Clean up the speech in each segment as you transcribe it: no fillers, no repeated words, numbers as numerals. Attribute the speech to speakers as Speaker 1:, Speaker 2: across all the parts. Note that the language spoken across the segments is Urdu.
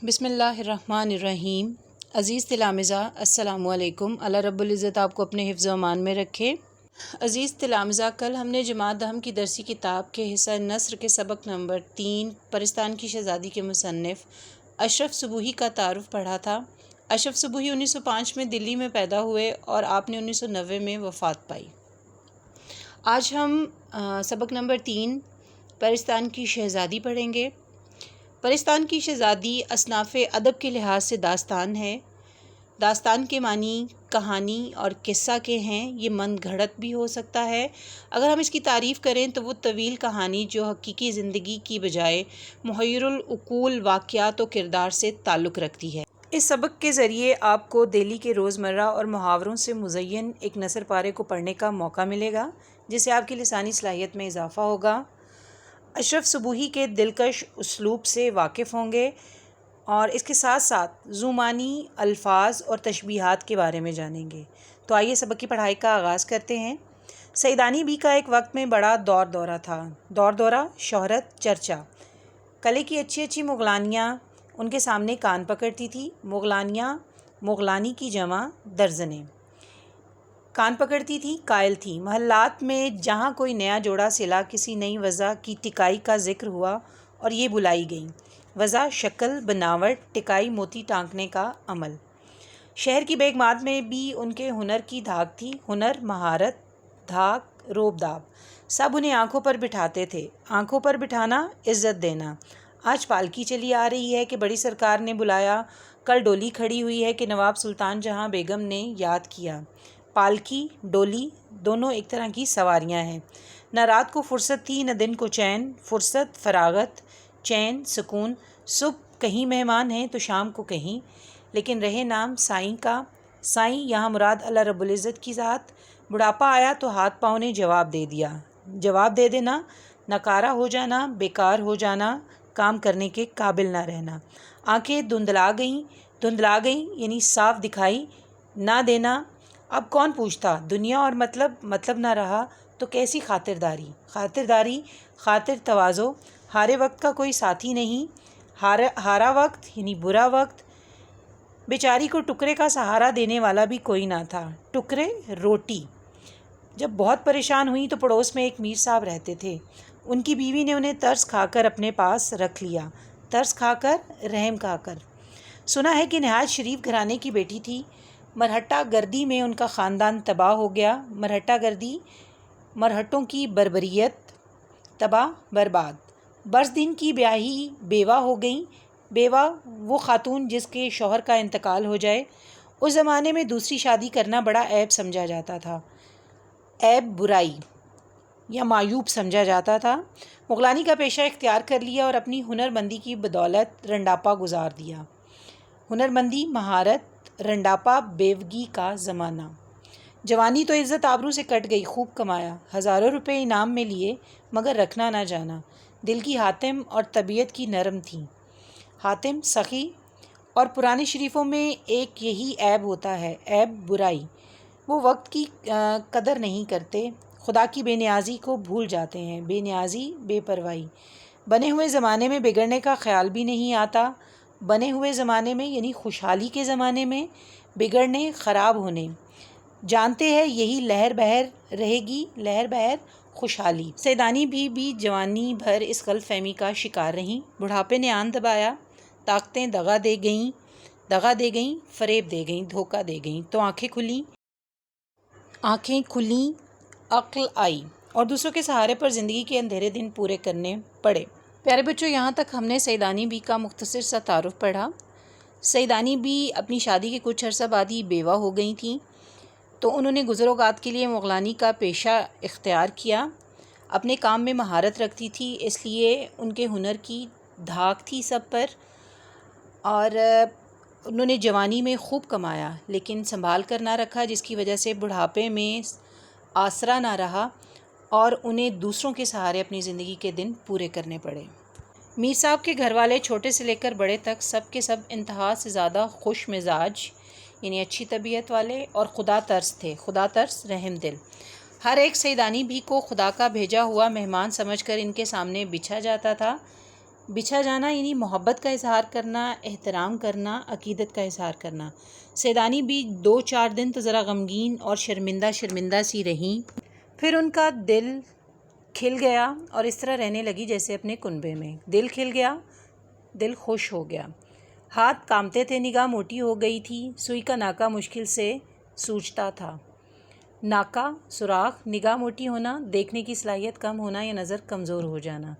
Speaker 1: بسم اللہ الرحمن الرحیم۔ عزیز تلامذہ السلام علیکم۔ اللہ رب العزت آپ کو اپنے حفظ و امان میں رکھے۔ عزیز تلامذہ، کل ہم نے جماعت دہم کی درسی کتاب کے حصہ نثر کے سبق نمبر 3 پرستان کی شہزادی کے مصنف اشرف صبوحی کا تعارف پڑھا تھا۔ اشرف صبوحی 1905 میں دلی میں پیدا ہوئے اور آپ نے 1990 میں وفات پائی۔ آج ہم سبق نمبر 3 پرستان کی شہزادی پڑھیں گے۔ پرستان کی شہزادی اصناف ادب کے لحاظ سے داستان ہے۔ داستان کے معنی کہانی اور قصہ کے ہیں۔ یہ من گھڑت بھی ہو سکتا ہے۔ اگر ہم اس کی تعریف کریں تو وہ طویل کہانی جو حقیقی زندگی کی بجائے محیر العقول واقعات و کردار سے تعلق رکھتی ہے۔ اس سبق کے ذریعے آپ کو دہلی کے روزمرہ اور محاوروں سے مزین ایک نثر پارے کو پڑھنے کا موقع ملے گا، جس سے آپ کی لسانی صلاحیت میں اضافہ ہوگا۔ اشرف صبوحی کے دلکش اسلوب سے واقف ہوں گے اور اس کے ساتھ ساتھ زمانی الفاظ اور تشبیہات کے بارے میں جانیں گے۔ تو آئیے سبق کی پڑھائی کا آغاز کرتے ہیں۔ سیدانی بی کا ایک وقت میں بڑا دور دورہ تھا۔ دور دورہ، شہرت، چرچا۔ کلے کی اچھی اچھی مغلانیاں ان کے سامنے کان پکڑتی تھی۔ مغلانیاں، مغلانی کی جمع درجنیں، کان پکڑتی تھی، قائل تھی۔ محلات میں جہاں کوئی نیا جوڑا سلا، کسی نئی وضع کی ٹکائی کا ذکر ہوا اور یہ بلائی گئیں۔ وضع، شکل، بناوٹ، ٹکائی، موتی ٹانکنے کا عمل۔ شہر کی بیگمات میں بھی ان کے ہنر کی دھاک تھی۔ ہنر، مہارت، دھاک، روب داب، سب انہیں آنکھوں پر بٹھاتے تھے۔ آنکھوں پر بٹھانا، عزت دینا۔ آج پالکی چلی آ رہی ہے کہ بڑی سرکار نے بلایا، کل ڈولی کھڑی ہوئی ہے کہ نواب سلطان جہاں بیگم نے یاد کیا۔ پالکی، ڈولی دونوں ایک طرح کی سواریاں ہیں۔ نہ رات کو فرصت تھی نہ دن کو چین۔ فرصت، فراغت، چین، سکون۔ صبح کہیں مہمان ہیں تو شام کو کہیں، لیکن رہے نام سائیں کا۔ سائیں یہاں مراد اللہ رب العزت کی ذات۔ بڑھاپا آیا تو ہاتھ پاؤں نے جواب دے دیا۔ جواب دے دینا، ناکارہ ہو جانا، بیکار ہو جانا، کام کرنے کے قابل نہ رہنا۔ آنکھیں دھندلا گئیں۔ دھندلا گئیں یعنی صاف دکھائی نہ دینا۔ اب کون پوچھتا، دنیا اور مطلب نہ رہا تو کیسی خاطرداری۔ خاطرداری، خاطر تواضع۔ ہارے وقت کا کوئی ساتھی نہیں۔ ہارا وقت یعنی برا وقت۔ بیچاری کو ٹکرے کا سہارا دینے والا بھی کوئی نہ تھا۔ ٹکرے، روٹی۔ جب بہت پریشان ہوئی تو پڑوس میں ایک میر صاحب رہتے تھے۔ ان کی بیوی نے انہیں ترس کھا کر اپنے پاس رکھ لیا۔ ترس کھا کر، رحم کھا کر۔ سنا ہے کہ نہایت شریف گھرانے کی بیٹی تھی۔ مرہٹہ گردی میں ان کا خاندان تباہ ہو گیا۔ مرہٹہ گردی، مرہٹوں کی بربریت، تباہ، برباد۔ برس دن کی بیاہی بیوہ ہو گئیں۔ بیوہ وہ خاتون جس کے شوہر کا انتقال ہو جائے۔ اس زمانے میں دوسری شادی کرنا بڑا عیب سمجھا جاتا تھا۔ عیب، برائی یا معیوب سمجھا جاتا تھا۔ مغلانی کا پیشہ اختیار کر لیا اور اپنی ہنر مندی کی بدولت رنڈاپا گزار دیا۔ ہنر مندی، مہارت، رنڈاپا، بیوگی کا زمانہ۔ جوانی تو عزت آبرو سے کٹ گئی، خوب کمایا، ہزاروں روپے انعام میں لیے، مگر رکھنا نہ جانا۔ دل کی حاتم اور طبیعت کی نرم تھیں۔ حاتم، سخی، اور پرانے شریفوں میں ایک یہی عیب ہوتا ہے، عیب، برائی۔ وہ وقت کی قدر نہیں کرتے، خدا کی بے نیازی کو بھول جاتے ہیں۔ بے نیازی، بے پرواہی۔ بنے ہوئے زمانے میں بگڑنے کا خیال بھی نہیں آتا۔ بنے ہوئے زمانے میں یعنی خوشحالی کے زمانے میں، بگڑنے، خراب ہونے۔ جانتے ہیں یہی لہر بہر رہے گی، لہر بہر خوشحالی۔ سیدانی بھی جوانی بھر اس غلط فہمی کا شکار رہیں۔ بڑھاپے نے آن دبایا، طاقتیں دغا دے گئیں، فریب دے گئیں، دھوکہ دے گئیں، تو آنکھیں کھلیں، عقل آئی اور دوسروں کے سہارے پر زندگی کے اندھیرے دن پورے کرنے پڑے۔ پیارے بچوں، یہاں تک ہم نے سیدانی بی کا مختصر سا تعارف پڑھا۔ سیدانی بی اپنی شادی کے کچھ عرصہ بعد ہی بیوہ ہو گئی تھیں، تو انہوں نے گزر اوقات کے لیے مغلانی کا پیشہ اختیار کیا۔ اپنے کام میں مہارت رکھتی تھی، اس لیے ان کے ہنر کی دھاک تھی سب پر، اور انہوں نے جوانی میں خوب کمایا لیکن سنبھال کر نہ رکھا، جس کی وجہ سے بڑھاپے میں آسرا نہ رہا اور انہیں دوسروں کے سہارے اپنی زندگی کے دن پورے کرنے پڑے۔ میر صاحب کے گھر والے چھوٹے سے لے کر بڑے تک سب کے سب انتہا سے زیادہ خوش مزاج یعنی اچھی طبیعت والے اور خدا ترس تھے۔ خدا ترس، رحم دل۔ ہر ایک سیدانی بھی کو خدا کا بھیجا ہوا مہمان سمجھ کر ان کے سامنے بچھا جاتا تھا۔ بچھا جانا یعنی محبت کا اظہار کرنا، احترام کرنا، عقیدت کا اظہار کرنا۔ سیدانی بھی 2-4 دن تو ذرا غمگین اور شرمندہ سی رہیں، پھر ان کا دل کھل گیا اور اس طرح رہنے لگی جیسے اپنے کنبے میں۔ دل کھل گیا، دل خوش ہو گیا، ہاتھ کانپتے تھے، نگاہ موٹی ہو گئی تھی، سوئی کا ناکہ مشکل سے سوجتا تھا۔ ناکہ، سوراخ، نگاہ موٹی ہونا، دیکھنے کی صلاحیت کم ہونا یا نظر کمزور ہو جانا۔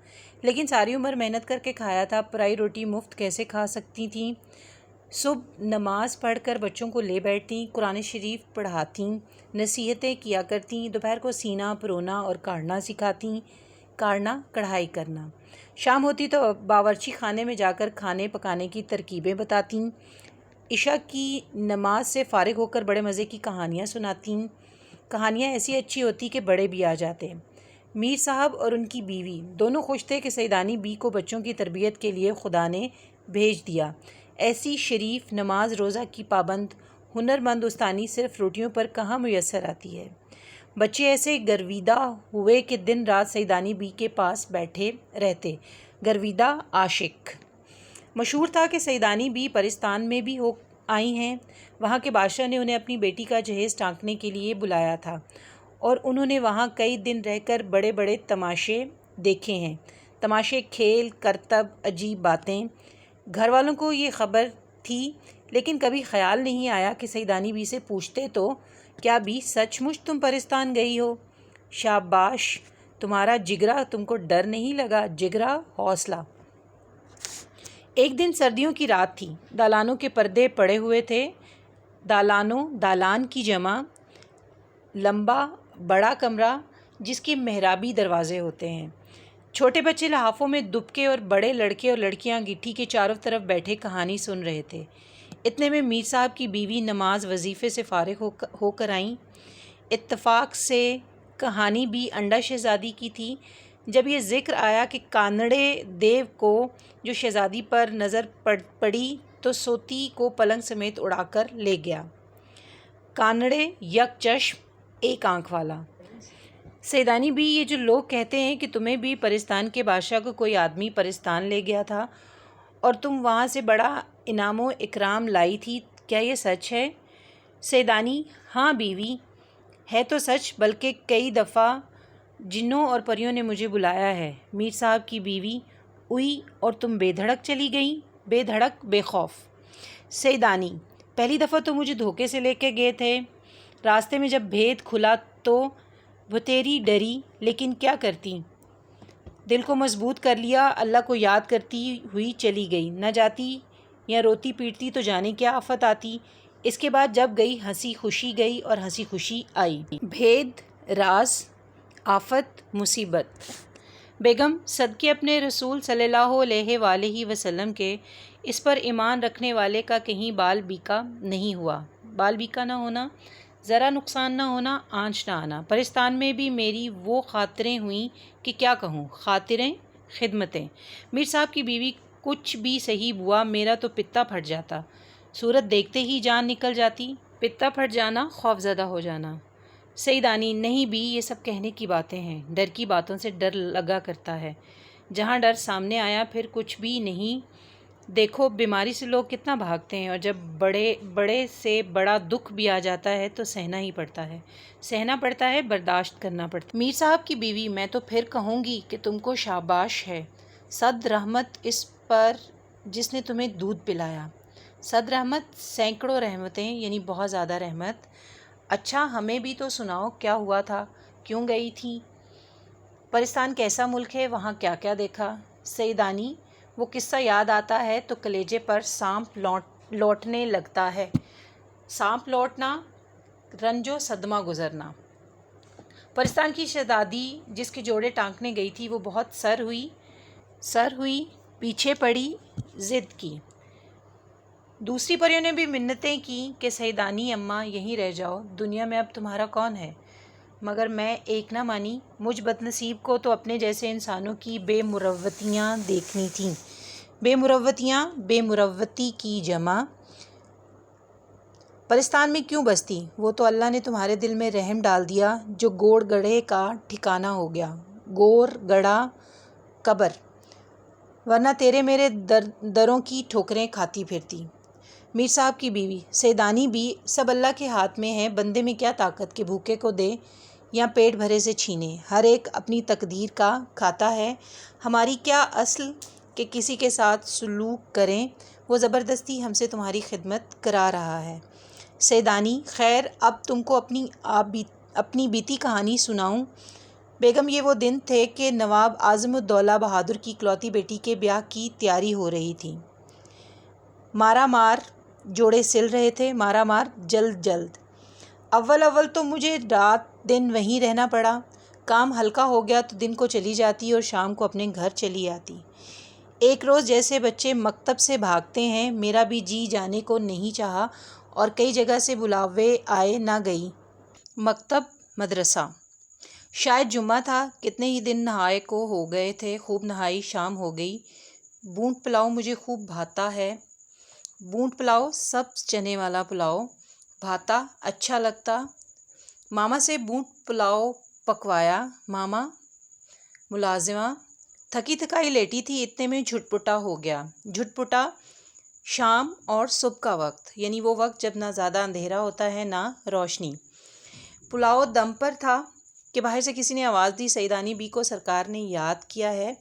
Speaker 1: لیکن ساری عمر محنت کر کے کھایا تھا، پرائی روٹی مفت کیسے کھا سکتی تھیں؟ صبح نماز پڑھ کر بچوں کو لے بیٹھتیں، قرآن شریف پڑھاتیں، نصیحتیں کیا کرتیں، دوپہر کو سینہ پرونا اور کاڑھنا سکھاتیں، کاڑھنا کڑھائی کرنا۔ شام ہوتی تو باورچی خانے میں جا کر کھانے پکانے کی ترکیبیں بتاتیں، عشاء کی نماز سے فارغ ہو کر بڑے مزے کی کہانیاں سناتیں۔ کہانیاں ایسی اچھی ہوتی کہ بڑے بھی آ جاتے۔ میر صاحب اور ان کی بیوی دونوں خوش تھے کہ سیدانی بی کو بچوں کی تربیت کے لیے خدا نے بھیج دیا۔ ایسی شریف، نماز روزہ کی پابند، ہنرمند استانی صرف روٹیوں پر کہاں میسر آتی ہے۔ بچے ایسے گرویدہ ہوئے کہ دن رات سیدانی بی کے پاس بیٹھے رہتے۔ گرویدہ عاشق۔ مشہور تھا کہ سیدانی بی پرستان میں بھی ہو آئی ہیں۔ وہاں کے بادشاہ نے انہیں اپنی بیٹی کا جہیز ٹانکنے کے لیے بلایا تھا اور انہوں نے وہاں کئی دن رہ کر بڑے بڑے تماشے دیکھے ہیں۔ تماشے، کھیل، کرتب، عجیب باتیں۔ گھر والوں کو یہ خبر تھی، لیکن کبھی خیال نہیں آیا کہ سیدانی بی سے پوچھتے تو کیا بی سچ مچ تم پرستان گئی ہو؟ شاباش، تمہارا جگرا، تم کو ڈر نہیں لگا؟ جگرا، حوصلہ۔ ایک دن سردیوں کی رات تھی، دالانوں کے پردے پڑے ہوئے تھے۔ دالان کی جمع، لمبا بڑا کمرہ جس کے محرابی دروازے ہوتے ہیں۔ چھوٹے بچے لحافوں میں دبکے اور بڑے لڑکے اور لڑکیاں گٹھی کے چاروں طرف بیٹھے کہانی سن رہے تھے۔ اتنے میں میر صاحب کی بیوی نماز وظیفے سے فارغ ہو کر آئیں۔ اتفاق سے کہانی بھی انڈا شہزادی کی تھی۔ جب یہ ذکر آیا کہ کانڑے دیو کو جو شہزادی پر نظر پڑی تو سوتی کو پلنگ سمیت اڑا کر لے گیا۔ کانڑے، یک چشم، ایک آنکھ والا۔ سیدانی بھی، یہ جو لوگ کہتے ہیں کہ تمہیں بھی پرستان کے بادشاہ کو کوئی آدمی پرستان لے گیا تھا اور تم وہاں سے بڑا انعام و اکرام لائی تھی، کیا یہ سچ ہے؟ سیدانی: ہاں بیوی، ہے تو سچ، بلکہ کئی دفعہ جنوں اور پریوں نے مجھے بلایا ہے۔ میر صاحب کی بیوی: اوئی، اور تم بے دھڑک چلی گئیں؟ بے دھڑک، بے خوف۔ سیدانی: پہلی دفعہ تو مجھے دھوکے سے لے کے گئے تھے، راستے میں جب بھید کھلا تو بتیری ڈری، لیکن کیا کرتی، دل کو مضبوط کر لیا، اللہ کو یاد کرتی ہوئی چلی گئی۔ نہ جاتی یا روتی پیٹتی تو جانے کیا آفت آتی۔ اس کے بعد جب گئی، ہنسی خوشی گئی اور ہنسی خوشی آئی۔ بھید، راز، آفت، مصیبت۔ بیگم: صدقے اپنے رسول صلی اللہ علیہ وآلہ وسلم کے، اس پر ایمان رکھنے والے کا کہیں بال بیکا نہیں ہوا۔ بال بیکا نہ ہونا، ذرا نقصان نہ ہونا، آنچ نہ آنا۔ پرستان میں بھی میری وہ خاطریں ہوئیں کہ کیا کہوں، خاطریں، خدمتیں۔ میر صاحب کی بیوی: کچھ بھی صحیح بوا، میرا تو پتا پھٹ جاتا، صورت دیکھتے ہی جان نکل جاتی۔ پتا پھٹ جانا، خوف زدہ ہو جانا۔ سیدانی: نہیں بھی، یہ سب کہنے کی باتیں ہیں، ڈر کی باتوں سے ڈر لگا کرتا ہے، جہاں ڈر سامنے آیا پھر کچھ بھی نہیں۔ دیکھو بیماری سے لوگ کتنا بھاگتے ہیں، اور جب بڑے سے بڑا دکھ بھی آ جاتا ہے تو سہنا ہی پڑتا ہے، سہنا پڑتا ہے، برداشت کرنا پڑتا ہے۔ میر صاحب کی بیوی: میں تو پھر کہوں گی کہ تم کو شاباش ہے، صد رحمت اس پر جس نے تمہیں دودھ پلایا۔ صد رحمت، سینکڑوں رحمتیں، یعنی بہت زیادہ رحمت۔ اچھا ہمیں بھی تو سناؤ، کیا ہوا تھا، کیوں گئی تھی؟ پرستان کیسا ملک ہے، وہاں کیا کیا دیکھا؟ سیدانی: وہ قصہ یاد آتا ہے تو کلیجے پر سانپ لوٹنے لگتا ہے۔ سانپ لوٹنا، رنج و صدمہ گزرنا۔ پرستان کی شہزادی جس کے جوڑے ٹانکنے گئی تھی وہ بہت سر ہوئی، پیچھے پڑی، ضد کی۔ دوسری پریوں نے بھی منتیں کیں کہ سیدانی اماں یہیں رہ جاؤ، دنیا میں اب تمہارا کون ہے؟ مگر میں ایک نہ مانی، مجھ بدنصیب کو تو اپنے جیسے انسانوں کی بے مروتیاں دیکھنی تھیں۔ بے مروتیاں، بے مروتی کی جمع۔ پرستان میں کیوں بستی؟ وہ تو اللہ نے تمہارے دل میں رحم ڈال دیا جو گوڑ گڑھے کا ٹھکانہ ہو گیا۔ گور گڑھا، قبر۔ ورنہ تیرے میرے دروں کی ٹھوکریں کھاتی پھرتی۔ میر صاحب کی بیوی: سیدانی بھی سب اللہ کے ہاتھ میں ہے، بندے میں کیا طاقت کہ بھوکے کو دے یا پیٹ بھرے سے چھینے، ہر ایک اپنی تقدیر کا کھاتا ہے، ہماری کیا اصل کہ کسی کے ساتھ سلوک کریں، وہ زبردستی ہم سے تمہاری خدمت کرا رہا ہے۔ سیدانی: خیر اب تم کو اپنی بیتی کہانی سناؤں۔ بیگم: یہ وہ دن تھے کہ نواب اعظم الدولہ بہادر کی اکلوتی بیٹی کے بیاہ کی تیاری ہو رہی تھی۔ مارا مار جوڑے سل رہے تھے، مارا مار جلد۔ اول تو مجھے رات دن وہیں رہنا پڑا، کام ہلکا ہو گیا تو دن کو چلی جاتی اور شام کو اپنے گھر چلی آتی۔ ایک روز جیسے بچے مکتب سے بھاگتے ہیں، میرا بھی جی جانے کو نہیں چاہا اور کئی جگہ سے بلاوے آئے، نہ گئی۔ مکتب، مدرسہ۔ شاید جمعہ تھا، کتنے ہی دن نہائے کو ہو گئے تھے، خوب نہائی، شام ہو گئی۔ بونٹ پلاؤ مجھے خوب بھاتا ہے۔ بونٹ پلاؤ، سبز چنے والا پلاؤ، بھاتا، اچھا لگتا۔ ماما سے بونٹ پلاؤ پکوایا۔ ماما ملازمہ: تھکی تھکائی لیٹی تھی، اتنے میں جھٹپٹا ہو گیا۔ جھٹپٹا شام اور صبح کا وقت، یعنی وہ وقت جب نہ زیادہ اندھیرا ہوتا ہے نہ روشنی۔ پلاؤ دم پر تھا کہ باہر سے کسی نے آواز دی: سیدانی بی کو سرکار نے یاد کیا ہے،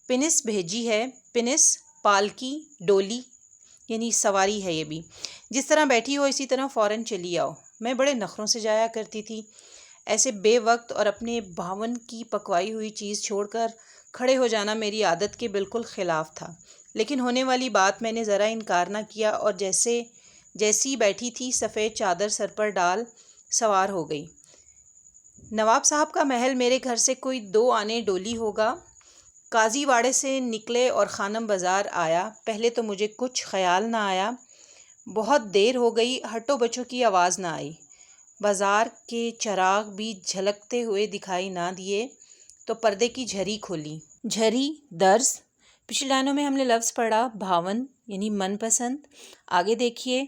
Speaker 1: پنس بھیجی ہے۔ پنس پالکی، ڈولی، یعنی سواری ہے یہ بھی۔ جس طرح بیٹھی ہو اسی طرح فوراً چلی آؤ۔ میں بڑے نخروں سے جایا کرتی تھی، ایسے بے وقت اور اپنے بھاون کی پکوائی ہوئی چیز چھوڑ کر کھڑے ہو جانا میری عادت کے بالکل خلاف تھا، لیکن ہونے والی بات میں نے ذرا انکار نہ کیا اور جیسی بیٹھی تھی سفید چادر سر پر ڈال سوار ہو گئی۔ نواب صاحب کا محل میرے گھر سے کوئی 2 آنے ڈولی ہوگا۔ قاضی واڑے سے نکلے اور خانم بازار آیا۔ پہلے تو مجھے کچھ خیال نہ آیا، بہت دیر ہو گئی، ہٹو بچوں کی آواز نہ آئی، بازار کے چراغ بھی جھلکتے ہوئے دکھائی نہ دیے تو پردے کی جھری کھولی۔ جھری، درز۔ پچھلی لائنوں میں ہم نے لفظ پڑھا بھاون، یعنی من پسند۔ آگے دیکھیے: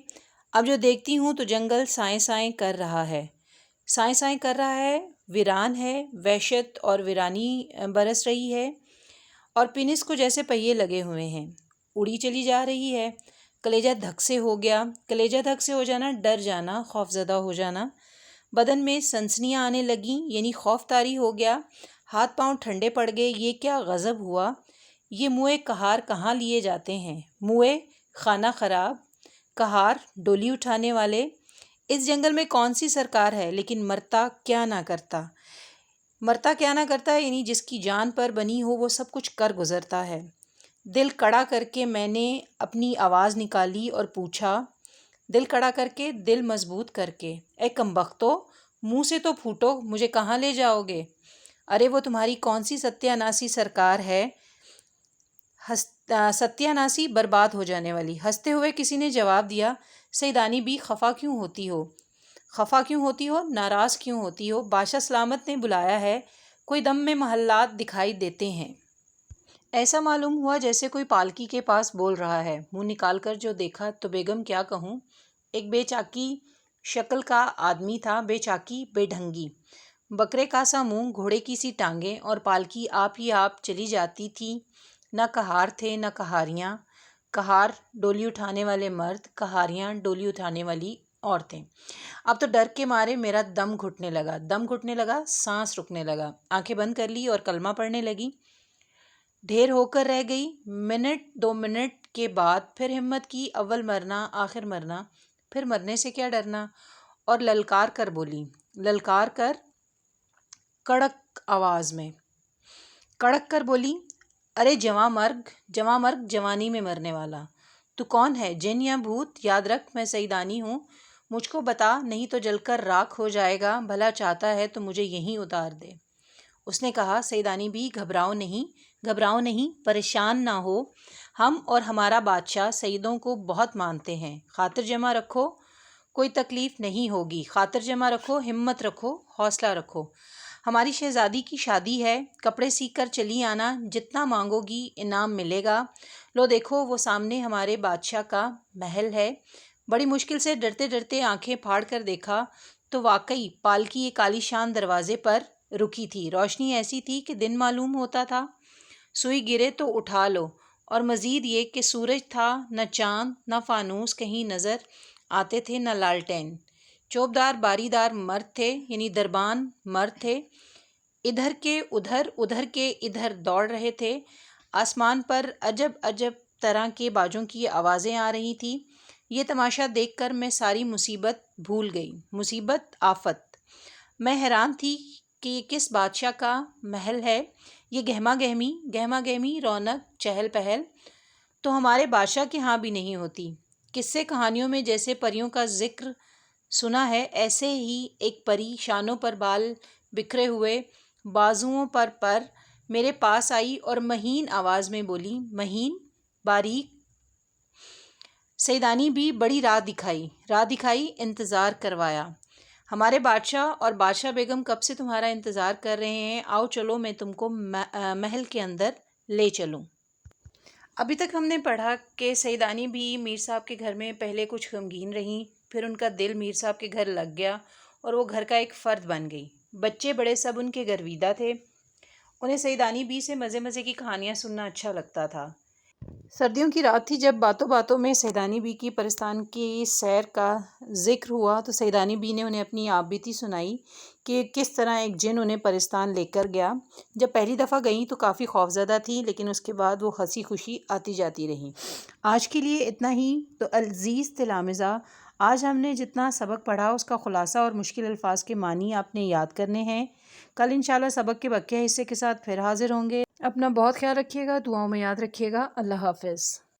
Speaker 1: اب جو دیکھتی ہوں تو جنگل سائیں سائیں کر رہا ہے۔ سائیں سائیں کر رہا ہے، ویران ہے، وحشت اور ویرانی برس رہی ہے، اور پنس کو جیسے پہیے لگے ہوئے ہیں، اڑی چلی جا رہی ہے۔ کلیجہ دھک سے ہو گیا۔ کلیجہ دھک سے ہو جانا، ڈر جانا، خوف زدہ ہو جانا۔ بدن میں سنسنیاں آنے لگیں، یعنی خوف طاری ہو گیا۔ ہاتھ پاؤں ٹھنڈے پڑ گئے۔ یہ کیا غضب ہوا! یہ موئے کہار کہاں لیے جاتے ہیں؟ موئے، خانہ خراب، کہار، ڈولی اٹھانے والے۔ اس جنگل میں کون سی سرکار ہے، لیکن مرتا کیا نہ کرتا! مرتا کیا نہ کرتا، یعنی جس کی جان پر بنی ہو وہ سب کچھ کر گزرتا ہے۔ دل کڑا کر کے میں نے اپنی آواز نکالی اور پوچھا، دل کڑا کر کے، دل مضبوط کر کے: اے کمبختو، منہ سے تو پھوٹو، مجھے کہاں لے جاؤ گے؟ ارے وہ تمہاری کون سی ستیہ ناسی سرکار ہے؟ ستیہ ناسی، برباد ہو جانے والی۔ ہنستے ہوئے کسی نے جواب دیا: سیدانی بی خفا کیوں ہوتی ہو؟ خفا کیوں ہوتی ہو؟ ناراض کیوں ہوتی ہو؟ بادشاہ سلامت نے بلایا ہے، کوئی دم میں محلات دکھائی دیتے ہیں۔ ایسا معلوم ہوا جیسے کوئی پالکی کے پاس بول رہا ہے۔ منہ نکال کر جو دیکھا تو بیگم کیا کہوں، ایک بے چاکی شکل کا آدمی تھا، بے چاکی، بے ڈھنگی، بکرے کا سا منہ، گھوڑے کی سی ٹانگیں، اور پالکی آپ ہی آپ چلی جاتی تھی۔ نہ کہار تھے نہ کہاریاں۔ کہار ڈولی اٹھانے والے مرد، کہاریاں ڈولی اٹھانے والی عورتیں۔ اب تو ڈر کے مارے میرا دم گھٹنے لگا، سانس رکنے لگا، آنکھیں بند کر لی اور کلمہ پڑھنے لگی۔ ڈھیر ہو کر رہ گئی۔ منٹ 2 منٹ کے بعد پھر ہمت کی، اول مرنا آخر مرنا، پھر مرنے سے کیا ڈرنا، اور للکار کر بولی، للکار کر، کڑک آواز میں، کڑک کر بولی: ارے جواں مرگ جوانی میں مرنے والا، تو کون ہے، جن یا بھوت؟ یاد رکھ میں سیدانی ہوں، مجھ کو بتا، نہیں تو جل کر راکھ ہو جائے گا، بھلا چاہتا ہے تو مجھے یہیں اتار دے۔ اس نے کہا: سیدانی بھی گھبراؤ نہیں، پریشان نہ ہو، ہم اور ہمارا بادشاہ سیدوں کو بہت مانتے ہیں، خاطر جمع رکھو، کوئی تکلیف نہیں ہوگی، خاطر جمع رکھو، ہمت رکھو، حوصلہ رکھو، ہماری شہزادی کی شادی ہے، کپڑے سیکھ کر چلی آنا، جتنا مانگو گی انعام ملے گا، لو دیکھو وہ سامنے ہمارے بادشاہ کا محل ہے۔ بڑی مشکل سے ڈرتے ڈرتے آنکھیں پھاڑ کر دیکھا تو واقعی پالکی ایک عالیشان دروازے پر رکی تھی، روشنی ایسی تھی کہ دن معلوم ہوتا تھا۔ سوئی گرے تو اٹھا لو، اور مزید یہ کہ سورج تھا، نہ چاند، نہ فانوس کہیں نظر آتے تھے، نہ لالٹین۔ چوبدار باری دار مرد تھے، یعنی دربان مرد تھے، ادھر کے ادھر، ادھر کے ادھر دوڑ رہے تھے۔ آسمان پر عجب عجب طرح کے باجوں کی آوازیں آ رہی تھیں۔ یہ تماشا دیکھ کر میں ساری مصیبت بھول گئی، مصیبت، آفت۔ میں حیران تھی کہ یہ کس بادشاہ کا محل ہے، یہ گہما گہمی رونق، چہل پہل تو ہمارے بادشاہ کے ہاں بھی نہیں ہوتی۔ قصے کہانیوں میں جیسے پریوں کا ذکر سنا ہے، ایسے ہی ایک پری شانوں پر بال بکھرے ہوئے، بازوؤں پر پر میرے پاس آئی اور مہین آواز میں بولی، مہین، باریک، سیدانی بھی بڑی راہ دکھائی، انتظار کروایا۔ ہمارے بادشاہ اور بادشاہ بیگم کب سے تمہارا انتظار کر رہے ہیں، آؤ چلو میں تم کو محل کے اندر لے چلوں۔ ابھی تک ہم نے پڑھا کہ سیدانی بھی میر صاحب کے گھر میں پہلے کچھ غمگین رہیں، پھر ان کا دل میر صاحب کے گھر لگ گیا اور وہ گھر کا ایک فرد بن گئی۔ بچے بڑے سب ان کے گرویدہ تھے، انہیں سیدانی بی سے مزے مزے کی کہانیاں سننا اچھا لگتا تھا۔ سردیوں کی رات تھی جب باتوں باتوں میں سیدانی بی کی پرستان کی سیر کا ذکر ہوا تو سیدانی بی نے انہیں اپنی آپ بیتی سنائی کہ کس طرح ایک جن انہیں پرستان لے کر گیا۔ جب پہلی دفعہ گئیں تو کافی خوفزدہ تھیں، لیکن اس کے بعد وہ ہنسی خوشی آتی جاتی رہیں۔ آج کے لیے اتنا ہی۔ تو عزیز تلامذہ، آج ہم نے جتنا سبق پڑھا اس کا خلاصہ اور مشکل الفاظ کے معنی آپ نے یاد کرنے ہیں۔ کل انشاءاللہ سبق کے بقیہ حصے کے ساتھ پھر حاضر ہوں گے۔ اپنا بہت خیال رکھیے گا، دعاؤں میں یاد رکھیے گا۔ اللہ حافظ۔